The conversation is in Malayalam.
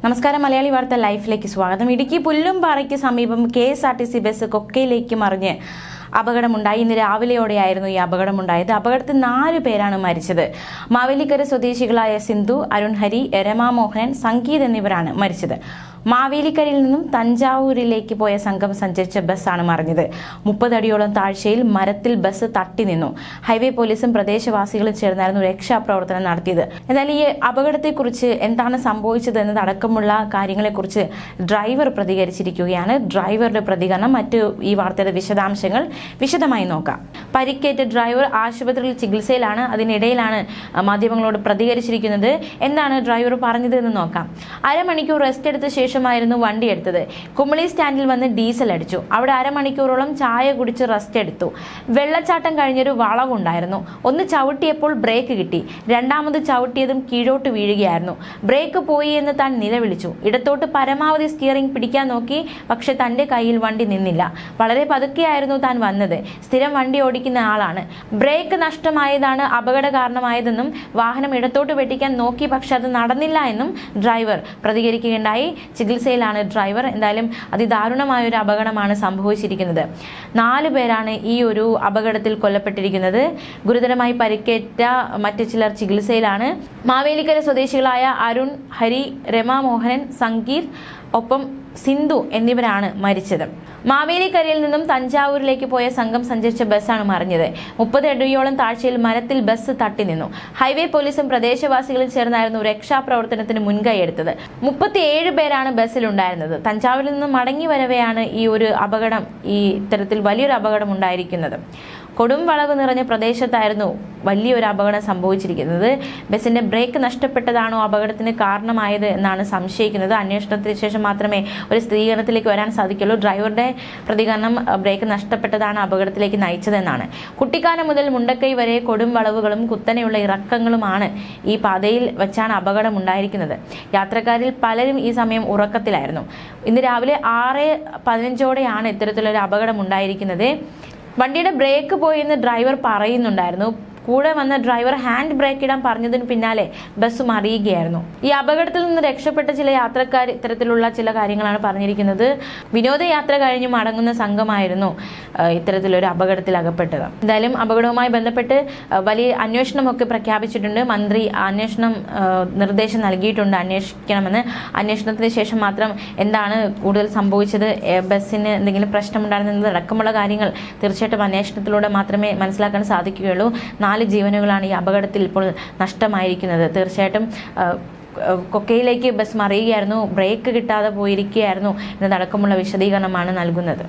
നമസ്കാരം. മലയാളി വാർത്ത ലൈഫിലേക്ക് സ്വാഗതം. ഇടുക്കി പുല്ലുംപാറയ്ക്ക് സമീപം KSRTC ബസ് കൊക്കയിലേക്ക് മറിഞ്ഞ് അപകടമുണ്ടായി. ഇന്ന് രാവിലെയോടെയായിരുന്നു ഈ അപകടമുണ്ടായത്. അപകടത്തിൽ 4 പേരാണ് മരിച്ചത്. മാവേലിക്കര സ്വദേശികളായ സിന്ധു, അരുൺ ഹരി, രമാമോഹനൻ, സംഗീത് എന്നിവരാണ് മരിച്ചത്. മാവേലിക്കരയിൽ നിന്നും തഞ്ചാവൂരിലേക്ക് പോയ സംഘം സഞ്ചരിച്ച ബസ്സാണ് മറിഞ്ഞത്. 30 അടിയോളം താഴ്ചയിൽ മരത്തിൽ ബസ് തട്ടി നിന്നു. ഹൈവേ പോലീസും പ്രദേശവാസികളും ചേർന്നായിരുന്നു രക്ഷാപ്രവർത്തനം നടത്തിയത്. എന്നാൽ ഈ അപകടത്തെക്കുറിച്ച് എന്താണ് സംഭവിച്ചത് എന്നതടക്കമുള്ള കാര്യങ്ങളെക്കുറിച്ച് ഡ്രൈവർ പ്രതികരിച്ചിരിക്കുകയാണ്. ഡ്രൈവറുടെ പ്രതികരണം, മറ്റ് ഈ വാർത്തയുടെ വിശദാംശങ്ങൾ വിശദമായി നോക്കാം. പരിക്കേറ്റ ഡ്രൈവർ ആശുപത്രിയിൽ ചികിത്സയിലാണ്. അതിനിടയിലാണ് മാധ്യമങ്ങളോട് പ്രതികരിച്ചിരിക്കുന്നത്. എന്താണ് ഡ്രൈവർ പറഞ്ഞത് എന്ന് നോക്കാം. അരമണിക്കൂർ റെസ്റ്റ് എടുത്ത ശേഷമായിരുന്നു വണ്ടി എടുത്തത്. കുമളി സ്റ്റാൻഡിൽ വന്ന് ഡീസൽ അടിച്ചു. അവിടെ അരമണിക്കൂറോളം ചായ കുടിച്ച് റെസ്റ്റ് എടുത്തു. വെള്ളച്ചാട്ടം കഴിഞ്ഞൊരു വളവുണ്ടായിരുന്നു. ഒന്ന് ചവിട്ടിയപ്പോൾ ബ്രേക്ക് കിട്ടി. രണ്ടാമത് ചവിട്ടിയതും കീഴോട്ട് വീഴുകയായിരുന്നു. ബ്രേക്ക് പോയി എന്ന് താൻ നിലവിളിച്ചു. ഇടത്തോട്ട് പരമാവധി സ്റ്റിയറിംഗ് പിടിക്കാൻ നോക്കി. പക്ഷെ തന്റെ കയ്യിൽ വണ്ടി നിന്നില്ല. വളരെ പതുക്കെയായിരുന്നു താൻ വന്നത്. സ്ഥിരം വണ്ടി ഓടിക്കുന്ന ആളാണ്. ബ്രേക്ക് നഷ്ടമായതാണ് അപകട കാരണമായതെന്നും വാഹനം ഇടത്തോട്ട് വെട്ടിക്കാൻ നോക്കി, പക്ഷെ അത് നടന്നില്ല എന്നും ഡ്രൈവർ പ്രതികരിക്കുകയുണ്ടായി. ചികിത്സയിലാണ് ഡ്രൈവർ. എന്തായാലും അതിദാരുണമായ ഒരു അപകടമാണ് സംഭവിച്ചിരിക്കുന്നത്. 4 പേരാണ് ഈ ഒരു അപകടത്തിൽ കൊല്ലപ്പെട്ടിരിക്കുന്നത്. ഗുരുതരമായി പരിക്കേറ്റ മറ്റു ചിലർ ചികിത്സയിലാണ്. മാവേലിക്കര സ്വദേശികളായ അരുൺ, ഹരി, രമാമോഹനൻ, സംഗീത് ഒപ്പം സിന്ധു എന്നിവരാണ് മരിച്ചത്. മാവേലിക്കരയിൽ നിന്നും തഞ്ചാവൂരിലേക്ക് പോയ സംഘം സഞ്ചരിച്ച ബസ്സാണ് മറിഞ്ഞത്. 30 അടിയോളം താഴ്ചയിൽ മരത്തിൽ ബസ് തട്ടി നിന്നു. ഹൈവേ പോലീസും പ്രദേശവാസികളും ചേർന്നായിരുന്നു രക്ഷാപ്രവർത്തനത്തിന് മുൻകൈയെടുത്തത്. 37 പേരാണ് ബസ്സിലുണ്ടായിരുന്നത്. തഞ്ചാവൂരിൽ നിന്ന് മടങ്ങി വരവെയാണ് ഈ ഒരു അപകടം, ഈ ഇത്തരത്തിൽ വലിയൊരു അപകടം ഉണ്ടായിരിക്കുന്നത്. കൊടും വളവ് നിറഞ്ഞ പ്രദേശത്തായിരുന്നു വലിയൊരു അപകടം സംഭവിച്ചിരിക്കുന്നത്. ബസിന്റെ ബ്രേക്ക് നഷ്ടപ്പെട്ടതാണോ അപകടത്തിന് കാരണമായത് എന്നാണ് സംശയിക്കുന്നത്. അന്വേഷണത്തിന് ശേഷം മാത്രമേ ഒരു സ്ഥിരീകരണത്തിലേക്ക് വരാൻ സാധിക്കുള്ളൂ. ഡ്രൈവറുടെ പ്രതികരണം ബ്രേക്ക് നഷ്ടപ്പെട്ടതാണ് അപകടത്തിലേക്ക് നയിച്ചതെന്നാണ്. കുട്ടിക്കാനം മുതൽ മുണ്ടക്കൈ വരെ കൊടും വളവുകളും കുത്തനെയുള്ള ഇറക്കങ്ങളുമാണ്. ഈ പാതയിൽ വെച്ചാണ് അപകടം ഉണ്ടായിരിക്കുന്നത്. യാത്രക്കാരിൽ പലരും ഈ സമയം ഉറക്കത്തിലായിരുന്നു. ഇന്ന് രാവിലെ 6:15 ഇത്തരത്തിലൊരു അപകടം ഉണ്ടായിരിക്കുന്നത്. വണ്ടിയുടെ ബ്രേക്ക് പോയെന്ന് ഡ്രൈവർ പറയുന്നുണ്ടായിരുന്നു. കൂടെ വന്ന ഡ്രൈവർ ഹാൻഡ് ബ്രേക്ക് ഇടാൻ പറഞ്ഞതിന് പിന്നാലെ ബസ് മറിയുകയായിരുന്നു. ഈ അപകടത്തിൽ നിന്ന് രക്ഷപ്പെട്ട ചില യാത്രക്കാർ ഇത്തരത്തിലുള്ള ചില കാര്യങ്ങളാണ് പറഞ്ഞിരിക്കുന്നത്. വിനോദയാത്ര കഴിഞ്ഞ് മടങ്ങുന്ന സംഘമായിരുന്നു ഇത്തരത്തിലൊരു അപകടത്തിൽ അകപ്പെട്ടത്. എന്തായാലും അപകടവുമായി ബന്ധപ്പെട്ട് വലിയ അന്വേഷണമൊക്കെ പ്രഖ്യാപിച്ചിട്ടുണ്ട്. മന്ത്രി അന്വേഷണം നിർദ്ദേശം നൽകിയിട്ടുണ്ട്, അന്വേഷിക്കണമെന്ന്. അന്വേഷണത്തിന് ശേഷം മാത്രം എന്താണ് കൂടുതൽ സംഭവിച്ചത്, ബസ്സിന് എന്തെങ്കിലും പ്രശ്നമുണ്ടായിരുന്നതടക്കമുള്ള കാര്യങ്ങൾ തീർച്ചയായിട്ടും അന്വേഷണത്തിലൂടെ മാത്രമേ മനസ്സിലാക്കാൻ സാധിക്കുകയുള്ളൂ. 4 ജീവനുകളാണ് ഈ അപകടത്തിൽ ഇപ്പോൾ നഷ്ടമായിരിക്കുന്നത്. തീർച്ചയായിട്ടും കൊക്കയിലേക്ക് ബസ് മറിയുകയായിരുന്നു, ബ്രേക്ക് കിട്ടാതെ പോയിരിക്കുകയായിരുന്നു എന്നതടക്കമുള്ള വിശദീകരണമാണ് നൽകുന്നത്.